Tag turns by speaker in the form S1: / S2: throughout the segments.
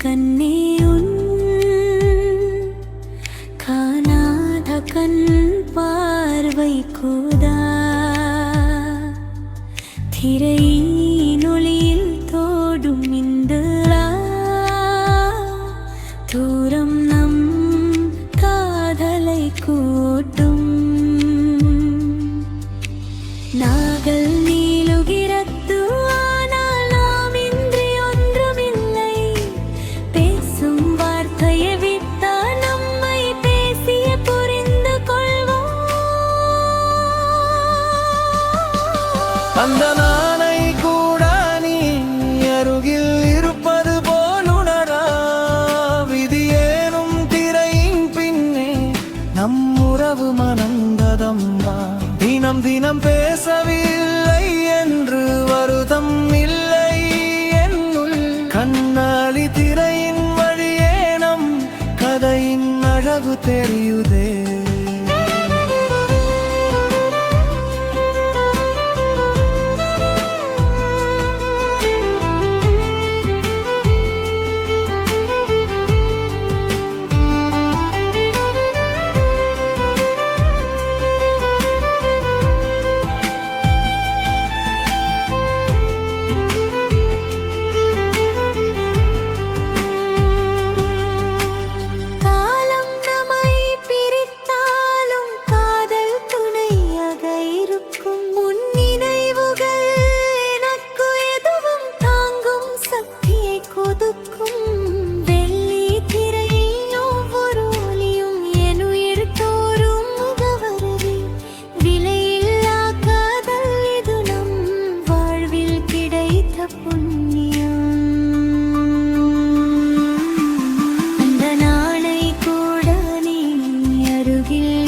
S1: கண்ணே உன் காணாத கண் பார்வை கோதா திரையினொளியில் தோடும் இந்த தூரம் நம் காதலை கூட்டும் நாகல் நீளுகிறது ஆனால் நாம் இன்றி ஒன்றுமில்லை பேசும் வார்த்தையை விட்டா நம்மை பேசிய புரிந்து கொள்வோம்
S2: அந்த நாளை கூட நீ அருகில் இருப்பது போல் உணரா விதியேனும் திரையின் பின்னே நம் உறவு மணந்ததம்மா தினம் தினம் பேசவில்லை என்று வருத்தம் இல்லை என்னுள் கண்ணாடி திரையின் வழியே நம் கதையின் அழகு தெரியுதே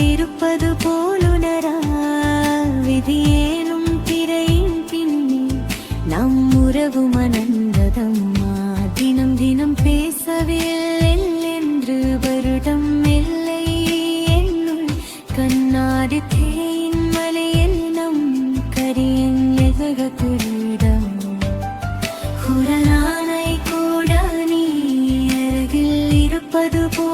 S2: இருப்பது போலுணரா விதியேனும் திரையின் பின்னே நம் உறவு மணந்ததம்மா தினம் தினம் பேசவில்லை என்று வருடம் இல்லை என்னுள் கண்ணாடி தேயின் மலையில் நம் கரியின் எதக குருடம் குரலானை கூட நீ அருகில் இருப்பது போ